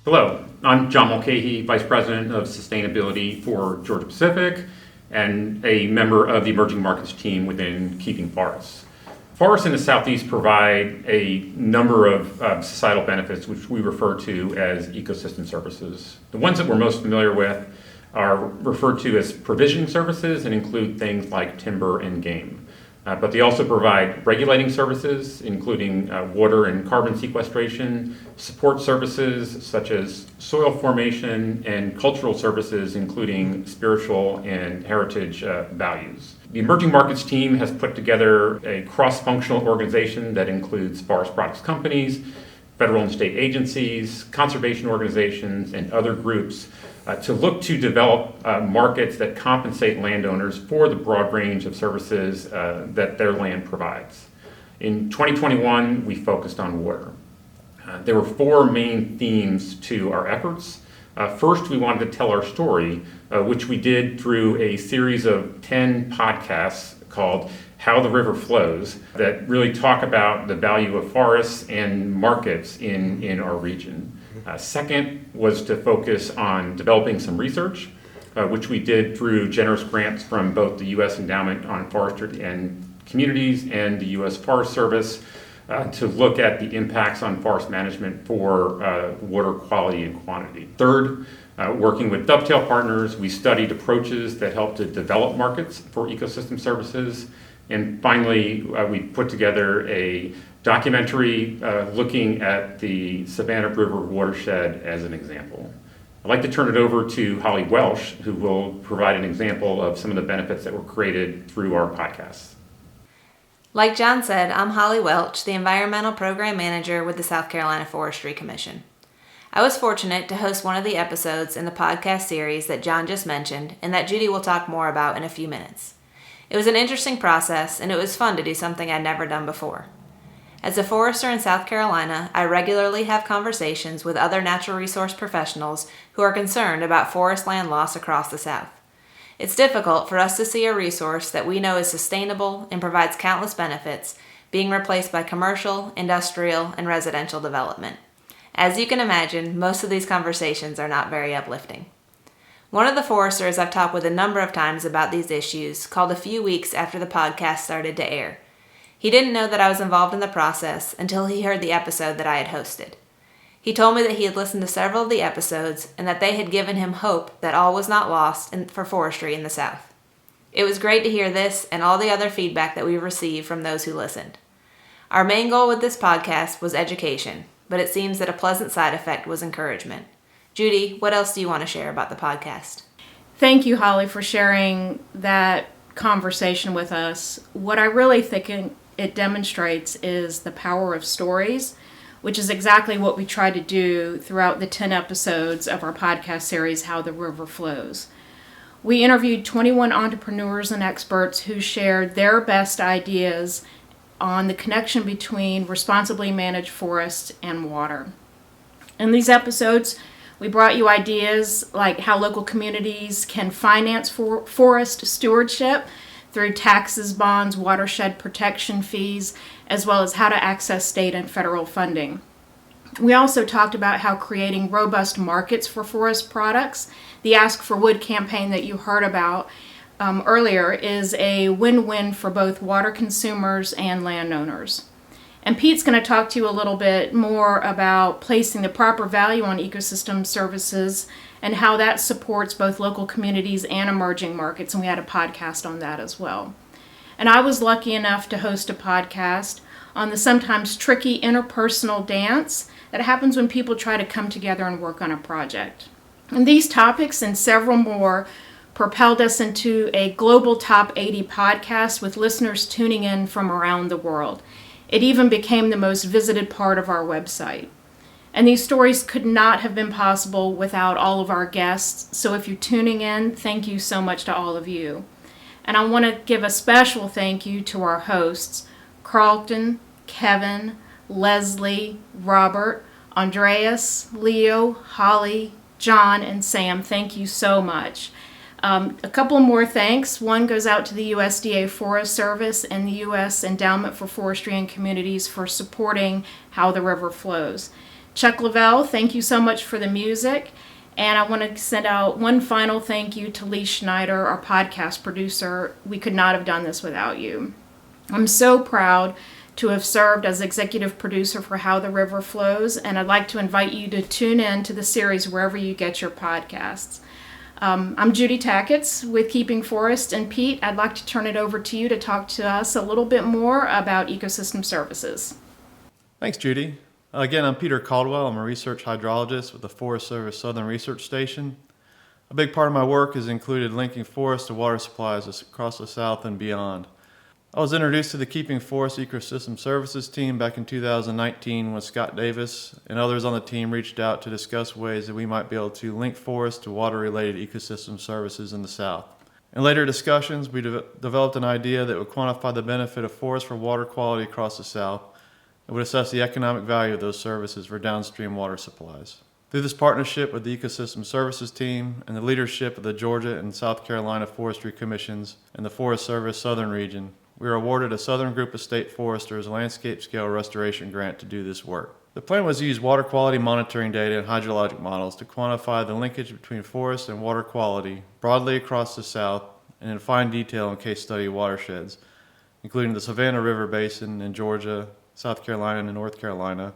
Hello, I'm John Mulcahy, Vice President of Sustainability for Georgia Pacific and a member of the Emerging Markets team within Keeping Forests. Forests in the Southeast provide a number of societal benefits, which we refer to as ecosystem services. The ones that we're most familiar with are referred to as provisioning services and include things like timber and game. But they also provide regulating services, including water and carbon sequestration, support services such as soil formation, and cultural services, including spiritual and heritage values. The Emerging Markets team has put together a cross-functional organization that includes forest products companies, federal and state agencies, conservation organizations, and other groups to look to develop markets that compensate landowners for the broad range of services that their land provides. In 2021, we focused on water. There were four main themes to our efforts. First, we wanted to tell our story, which we did through a series of 10 podcasts called How the River Flows that really talk about the value of forests and markets in our region. Second was to focus on developing some research, which we did through generous grants from both the U.S. Endowment on Forestry and Communities and the U.S. Forest Service to look at the impacts on forest management for water quality and quantity. Third, working with dovetail partners, we studied approaches that help to develop markets for ecosystem services. And finally, we put together a documentary looking at the Savannah River watershed as an example. I'd like to turn it over to Holly Welsh, who will provide an example of some of the benefits that were created through our podcast. Like John said, I'm Holly Welch, the Environmental Program Manager with the South Carolina Forestry Commission. I was fortunate to host one of the episodes in the podcast series that John just mentioned and that Judy will talk more about in a few minutes. It was an interesting process, and it was fun to do something I'd never done before. As a forester in South Carolina, I regularly have conversations with other natural resource professionals who are concerned about forest land loss across the South. It's difficult for us to see a resource that we know is sustainable and provides countless benefits being replaced by commercial, industrial, and residential development. As you can imagine, most of these conversations are not very uplifting. One of the foresters I've talked with a number of times about these issues called a few weeks after the podcast started to air. He didn't know that I was involved in the process until he heard the episode that I had hosted. He told me that he had listened to several of the episodes and that they had given him hope that all was not lost for forestry in the South. It was great to hear this and all the other feedback that we received from those who listened. Our main goal with this podcast was education, but it seems that a pleasant side effect was encouragement. Judy, what else do you want to share about the podcast? Thank you, Holly, for sharing that conversation with us. What I really think it demonstrates is the power of stories, which is exactly what we try to do throughout the 10 episodes of our podcast series, How the River Flows. We interviewed 21 entrepreneurs and experts who shared their best ideas on the connection between responsibly managed forests and water. In these episodes, we brought you ideas like how local communities can finance forest stewardship through taxes, bonds, watershed protection fees, as well as how to access state and federal funding. We also talked about how creating robust markets for forest products, the Ask for Wood campaign that you heard about earlier, is a win-win for both water consumers and landowners. And Pete's going to talk to you a little bit more about placing the proper value on ecosystem services and how that supports both local communities and emerging markets, and we had a podcast on that as well. And I was lucky enough to host a podcast on the sometimes tricky interpersonal dance that happens when people try to come together and work on a project. And these topics and several more propelled us into a global top 80 podcast with listeners tuning in from around the world. It even became the most visited part of our website. And these stories could not have been possible without all of our guests. So if you're tuning in, thank you so much to all of you. And I want to give a special thank you to our hosts, Carlton, Kevin, Leslie, Robert, Andreas, Leo, Holly, John, and Sam. Thank you so much. A couple more thanks. One goes out to the USDA Forest Service and the U.S. Endowment for Forestry and Communities for supporting How the River Flows. Chuck Lavelle, thank you so much for the music. And I want to send out one final thank you to Lee Schneider, our podcast producer. We could not have done this without you. I'm so proud to have served as executive producer for How the River Flows, and I'd like to invite you to tune in to the series wherever you get your podcasts. I'm Judy Tacketts with Keeping Forest, and Pete, I'd like to turn it over to you to talk to us a little bit more about ecosystem services. Thanks, Judy. Again, I'm Peter Caldwell. I'm a research hydrologist with the Forest Service Southern Research Station. A big part of my work has included linking forests to water supplies across the South and beyond. I was introduced to the Keeping Forest Ecosystem Services team back in 2019 when Scott Davis and others on the team reached out to discuss ways that we might be able to link forests to water-related ecosystem services in the South. In later discussions, we developed an idea that would quantify the benefit of forests for water quality across the South and would assess the economic value of those services for downstream water supplies. Through this partnership with the Ecosystem Services team and the leadership of the Georgia and South Carolina Forestry Commissions and the Forest Service Southern Region, we were awarded a Southern Group of State Foresters landscape scale restoration grant to do this work. The plan was to use water quality monitoring data and hydrologic models to quantify the linkage between forest and water quality broadly across the South and in fine detail in case study watersheds, including the Savannah River Basin in Georgia, South Carolina and North Carolina,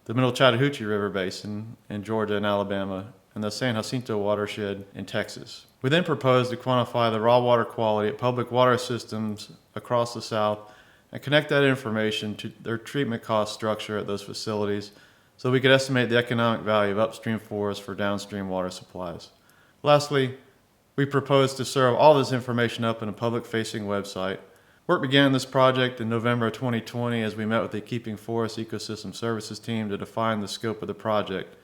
the Middle Chattahoochee River Basin in Georgia and Alabama, and the San Jacinto Watershed in Texas. We then proposed to quantify the raw water quality at public water systems across the South and connect that information to their treatment cost structure at those facilities so we could estimate the economic value of upstream forests for downstream water supplies. Lastly, we proposed to serve all this information up in a public-facing website. Work began on this project in November of 2020 as we met with the Keeping Forest Ecosystem Services team to define the scope of the project.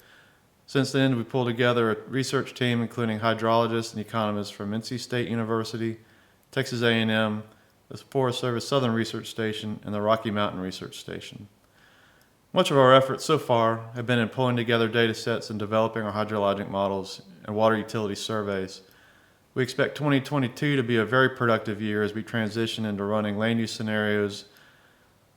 Since then, we pulled together a research team including hydrologists and economists from NC State University, Texas A&M, the Forest Service Southern Research Station, and the Rocky Mountain Research Station. Much of our efforts so far have been in pulling together data sets and developing our hydrologic models and water utility surveys. We expect 2022 to be a very productive year as we transition into running land use scenarios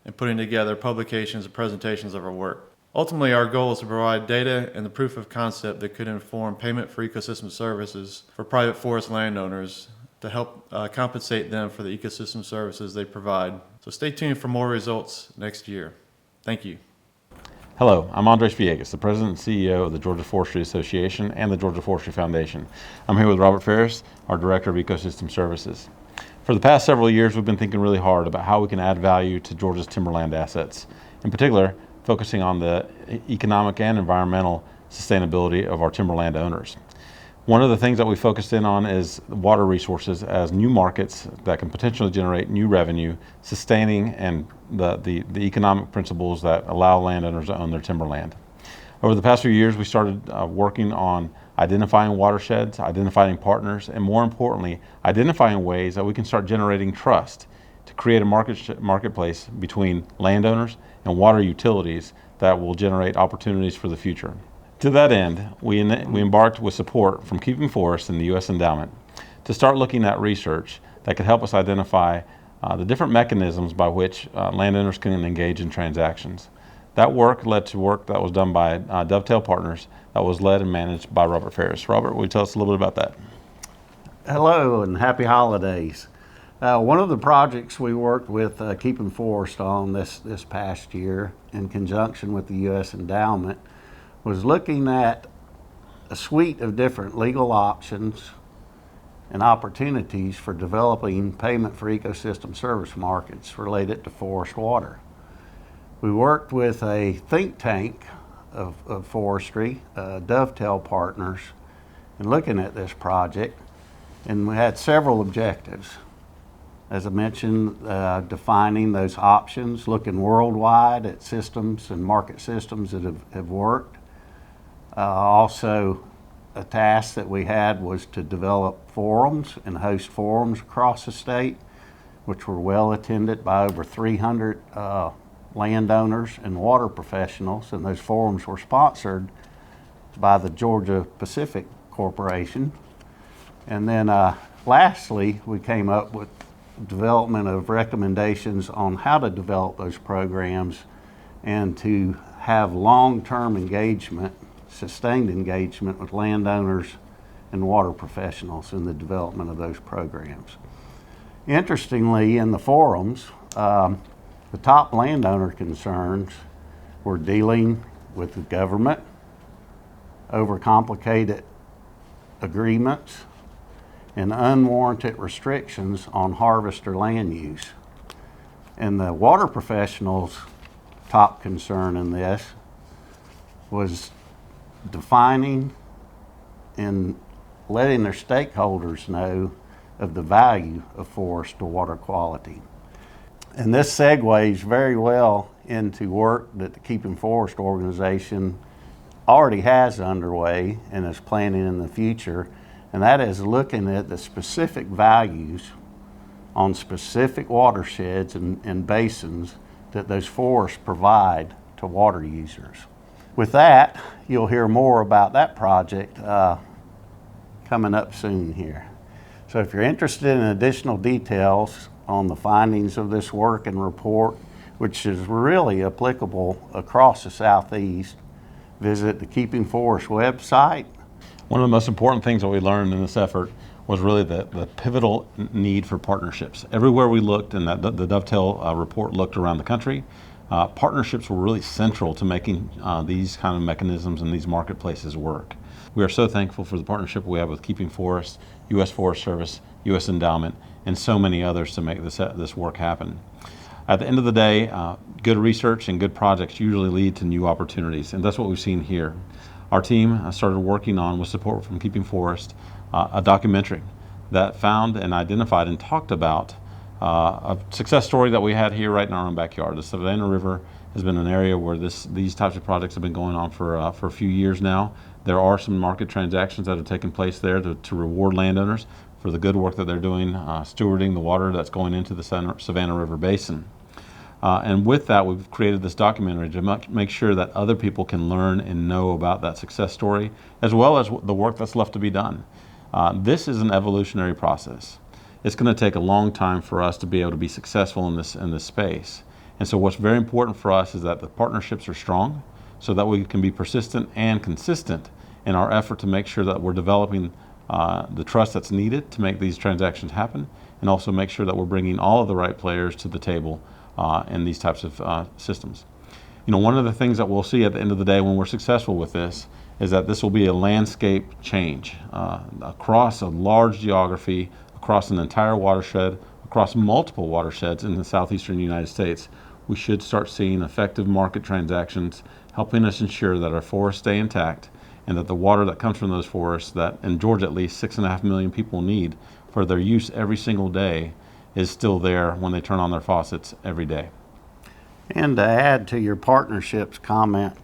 and putting together publications and presentations of our work. Ultimately, our goal is to provide data and the proof of concept that could inform payment for ecosystem services for private forest landowners to help compensate them for the ecosystem services they provide. So stay tuned for more results next year. Thank you. Hello, I'm Andres Villegas, the President and CEO of the Georgia Forestry Association and the Georgia Forestry Foundation. I'm here with Robert Ferris, our Director of Ecosystem Services. For the past several years, we've been thinking really hard about how we can add value to Georgia's timberland assets, in particular, focusing on the economic and environmental sustainability of our timberland owners. One of the things that we focused in on is water resources as new markets that can potentially generate new revenue, sustaining and the economic principles that allow landowners to own their timberland. Over the past few years, we started working on identifying watersheds, identifying partners, and more importantly, identifying ways that we can start generating trust to create a marketplace between landowners and water utilities that will generate opportunities for the future. To that end, we embarked with support from Keeping Forest and the U.S. Endowment to start looking at research that could help us identify the different mechanisms by which landowners can engage in transactions. That work led to work that was done by Dovetail Partners that was led and managed by Robert Ferris. Robert, will you tell us a little bit about that? Hello and happy holidays. One of the projects we worked with Keeping Forest on this past year in conjunction with the U.S. Endowment was looking at a suite of different legal options and opportunities for developing payment for ecosystem service markets related to forest water. We worked with a think tank of forestry, Dovetail Partners, in looking at this project, and we had several objectives. As I mentioned, defining those options, looking worldwide at systems and market systems that have worked. Also, a task that we had was to develop forums and host forums across the state, which were well attended by over 300 landowners and water professionals, and those forums were sponsored by the Georgia Pacific Corporation. And then lastly, we came up with development of recommendations on how to develop those programs and to have long-term engagement, sustained engagement with landowners and water professionals in the development of those programs. Interestingly, in the forums, the top landowner concerns were dealing with the government, overcomplicated agreements, and unwarranted restrictions on harvester land use. And the water professionals' top concern in this was defining and letting their stakeholders know of the value of forest to water quality. And this segues very well into work that the Keeping Forest organization already has underway and is planning in the future, and that is looking at the specific values on specific watersheds and basins that those forests provide to water users. With that, you'll hear more about that project coming up soon here. So if you're interested in additional details on the findings of this work and report, which is really applicable across the Southeast, visit the Keeping Forest website. One of the most important things that we learned in this effort was really the pivotal need for partnerships. Everywhere we looked, and the Dovetail report looked around the country, partnerships were really central to making these kind of mechanisms and these marketplaces work. We are so thankful for the partnership we have with Keeping Forest, U.S. Forest Service, U.S. Endowment, and so many others to make this work happen. At the end of the day, good research and good projects usually lead to new opportunities, and that's what we've seen here. Our team started working on, with support from Keeping Forest, a documentary that found and identified and talked about a success story that we had here right in our own backyard. The Savannah River has been an area where these types of projects have been going on for a few years now. There are some market transactions that have taken place there to reward landowners for the good work that they're doing, stewarding the water that's going into the Savannah River Basin. And with that, we've created this documentary to make sure that other people can learn and know about that success story, as well as the work that's left to be done. This is an evolutionary process. It's going to take a long time for us to be able to be successful in this space. And so what's very important for us is that the partnerships are strong, so that we can be persistent and consistent in our effort to make sure that we're developing the trust that's needed to make these transactions happen, and also make sure that we're bringing all of the right players to the table in these types of systems. You know, one of the things that we'll see at the end of the day when we're successful with this is that this will be a landscape change across a large geography, across an entire watershed, across multiple watersheds in the southeastern United States. We should start seeing effective market transactions, helping us ensure that our forests stay intact and that the water that comes from those forests, that in Georgia at least 6.5 million people need for their use every single day, is still there when they turn on their faucets every day. And to add to your partnerships comment,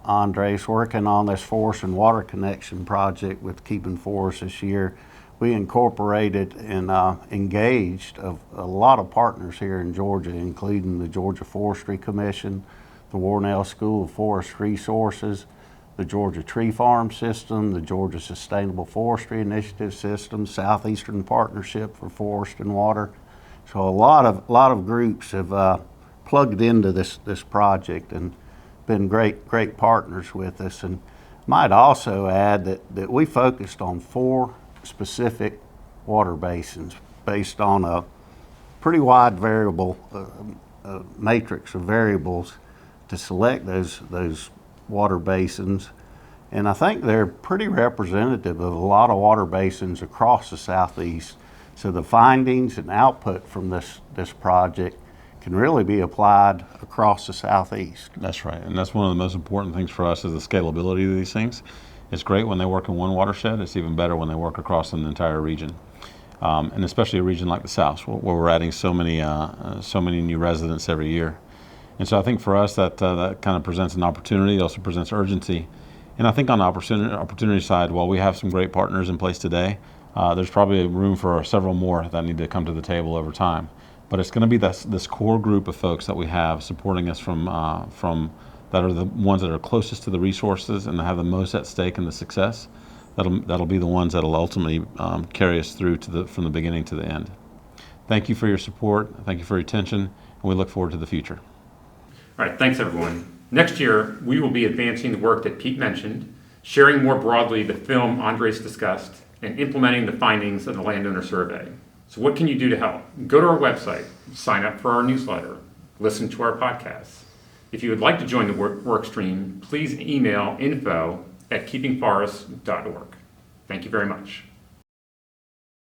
Andres, working on this forest and water connection project with Keeping Forest this year, we incorporated and engaged a lot of partners here in Georgia, including the Georgia Forestry Commission, the Warnell School of Forest Resources, the Georgia Tree Farm System, the Georgia Sustainable Forestry Initiative System, Southeastern Partnership for Forest and Water. So a lot of groups have plugged into this project and been great partners with us. And might also add that we focused on 4 specific water basins based on a pretty wide variable matrix of variables to select those water basins. And I think they're pretty representative of a lot of water basins across the Southeast. So the findings and output from this project can really be applied across the Southeast. That's right, and that's one of the most important things for us is the scalability of these things. It's great when they work in one watershed. It's even better when they work across an entire region, and especially a region like the South, where we're adding so many new residents every year. And so I think for us that kind of presents an opportunity. It also presents urgency. And I think on the opportunity side, while we have some great partners in place today, there's probably room for several more that need to come to the table over time. But it's going to be this core group of folks that we have supporting us from that are the ones that are closest to the resources and that have the most at stake in the success. That'll be the ones that'll ultimately carry us through from the beginning to the end. Thank you for your support. Thank you for your attention, and we look forward to the future. All right, thanks everyone. Next year, we will be advancing the work that Pete mentioned, sharing more broadly the film Andres discussed, and implementing the findings of the landowner survey. So what can you do to help? Go to our website, sign up for our newsletter, listen to our podcasts. If you would like to join the work stream, please email info@keepingforests.org. Thank you very much.